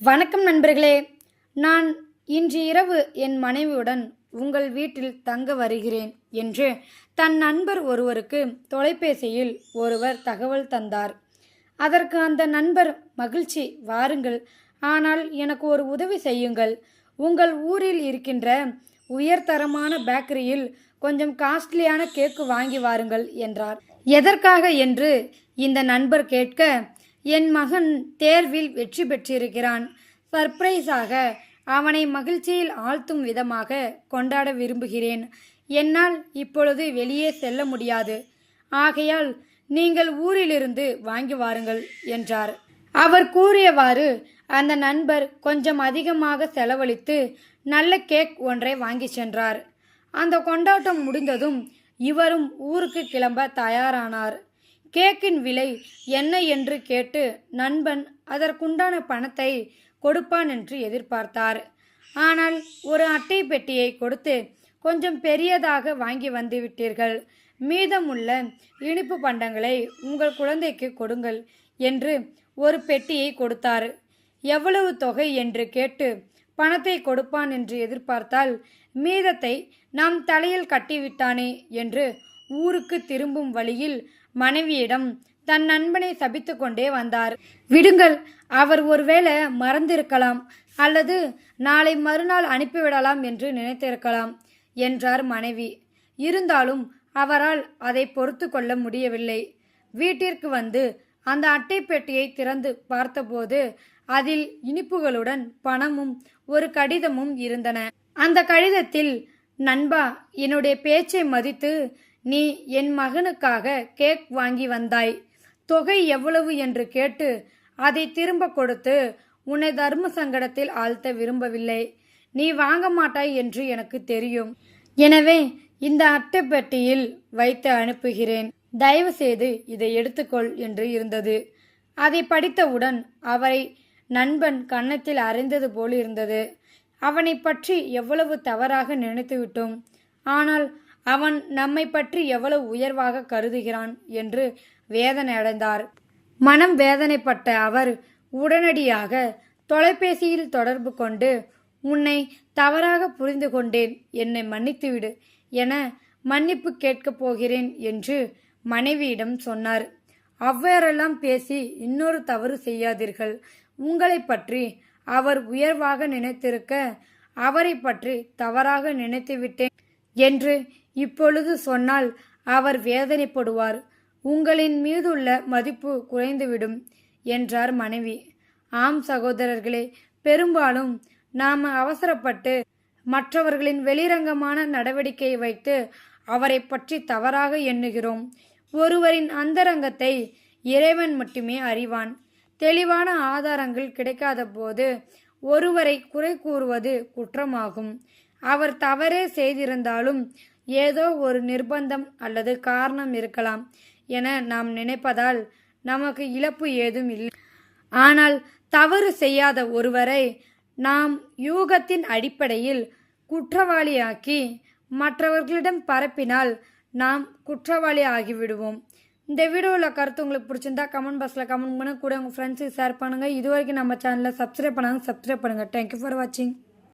வணக்கம் நண்பர்களே. நான் இன்று இரவு என் மனைவியுடன் உங்கள் வீட்டில் தங்க வருகிறேன் என்று தன் நண்பர் ஒருவருக்கு தொலைபேசியில் ஒருவர் தகவல் தந்தார். அதற்கு அந்த நண்பர், மகிழ்ச்சி, வாருங்கள், ஆனால் எனக்கு ஒரு உதவி செய்யுங்கள். உங்கள் ஊரில் இருக்கின்ற உயர்தரமான பேக்கரியில் கொஞ்சம் காஸ்ட்லியான கேக்கு வாங்கி வாருங்கள் என்றார். எதற்காக என்று இந்த நண்பர் கேட்க, என் மகன் தேர்வில் வெற்றி பெற்றிருக்கிறான். சர்ப்ரைஸாக அவனை மகிழ்ச்சியில் ஆழ்த்தும் விதமாக கொண்டாட விரும்புகிறேன். என்னால் இப்பொழுது வெளியே செல்ல முடியாது. ஆகையால் நீங்கள் ஊரிலிருந்து வாங்கி வாருங்கள் என்றார். அவர் கூறியவாறு அந்த நண்பர் கொஞ்சம் அதிகமாக செலவழித்து நல்ல கேக் ஒன்றை வாங்கி சென்றார். அந்த கொண்டாட்டம் முடிந்ததும் இவரும் ஊருக்கு கிளம்ப தயாரானார். கேக்கின் விலை என்ன என்று கேட்டு நண்பன் அதற்குண்டான பணத்தை கொடுப்பான் என்று எதிர்பார்த்தார். ஆனால் ஒரு அட்டை பெட்டியை கொடுத்து, கொஞ்சம் பெரியதாக வாங்கி வந்து விட்டீர்கள், மீதமுள்ள இனிப்பு பண்டங்களை உங்கள் குழந்தைக்கு கொடுங்கள் என்று ஒரு பெட்டியை கொடுத்தார். எவ்வளவு தொகை என்று கேட்டு பணத்தை கொடுப்பான் என்று எதிர்பார்த்தால், மீதத்தை நாம் தலையில் கட்டிவிட்டானே என்று ஊருக்கு திரும்பும் வழியில் மனைவியிடம் தன் நண்பனை சபித்து கொண்டே வந்தார். விடுங்கள், அவர் ஒருவேளை மறந்திருக்கலாம் அல்லது நாளை மறுநாள் அனுப்பிவிடலாம் என்று நினைத்திருக்கலாம் என்றார் மனைவி. இருந்தாலும் அவரால் அதை பொறுத்து கொள்ள முடியவில்லை. வீட்டிற்கு வந்து அந்த அட்டை பெட்டியை திறந்து பார்த்தபோது அதில் இனிப்புகளுடன் பணமும் ஒரு கடிதமும் இருந்தன. அந்த கடிதத்தில், நண்பா, என்னுடைய பேச்சை மதித்து நீ என் மகனுக்காக கேக் வாங்கி வந்தாய். தொகை எவ்வளவு என்று கேட்டு அதை திரும்ப கொடுத்து உன்னை தர்ம சங்கடத்தில் ஆழ்த்த விரும்பவில்லை. நீ வாங்க மாட்டாய் என்று எனக்கு தெரியும். எனவே இந்த அட்டைப்பெட்டியில் வைத்து அனுப்புகிறேன். தயவு செய்து இதை எடுத்துக்கொள் என்று இருந்தது. அதை படித்தவுடன் அவரை நண்பன் கன்னத்தில் அறைந்தது போல் இருந்தது. அவனை பற்றி எவ்வளவு தவறாக நினைத்துவிட்டோம். ஆனால் அவன் நம்மை பற்றி எவ்வளவு உயர்வாக கருதுகிறான் என்று வேதனை அடைந்தார். மனம் வேதனைப்பட்ட அவர் உடனடியாக தொலைபேசியில் தொடர்பு கொண்டு, உன்னை தவறாக புரிந்து கொண்டேன், என்னை மன்னித்துவிடு என மன்னிப்பு கேட்கப் போகிறேன் என்று மனைவியிடம் சொன்னார். அவ்வாறெல்லாம் பேசி இன்னொரு தவறு செய்யாதீர்கள். உங்களை பற்றி அவர் உயர்வாக நினைத்திருக்க, அவரை பற்றி தவறாக நினைத்துவிட்டேன் என்று இப்பொழுது சொன்னால் அவர் வேதனைப்படுவார். உங்களின் மீதுள்ள மதிப்பு குறைந்துவிடும் என்றார் மனைவி. ஆம் சகோதரர்களே, பெரும்பாலும் நாம் அவசரப்பட்டு மற்றவர்களின் வெளிரங்கமான நடவடிக்கையை வைத்து அவரை பற்றி தவறாக எண்ணுகிறோம். ஒருவரின் அந்தரங்கத்தை இறைவன் மட்டுமே அறிவான். தெளிவான ஆதாரங்கள் கிடைக்காத போது ஒருவரை குறை கூறுவது குற்றமாகும். அவர் தவறே செய்திருந்தாலும் ஏதோ ஒரு நிர்பந்தம் அல்லது காரணம் இருக்கலாம் என நாம் நினைப்பதால் நமக்கு இழப்பு ஏதும் இல்லை. ஆனால் தவறு செய்யாத ஒருவரை நாம் யூகத்தின் அடிப்படையில் குற்றவாளியாக்கி மற்றவர்களிடம் பரப்பினால் நாம் குற்றவாளி ஆகிவிடுவோம். இந்த வீடியோவில் கருத்து உங்களுக்கு பிடிச்சிருந்தா கமெண்ட் பாக்ஸில் கமெண்ட் பண்ண, கூட உங்கள் ஃப்ரெண்ட்ஸுக்கு ஷேர் பண்ணுங்கள். இது வரைக்கும் நம்ம சேனலை சப்ஸ்கிரைப் பண்ணாங்க, சப்ஸ்கிரைப் பண்ணுங்கள். தேங்க்யூ ஃபார் வாட்சிங்.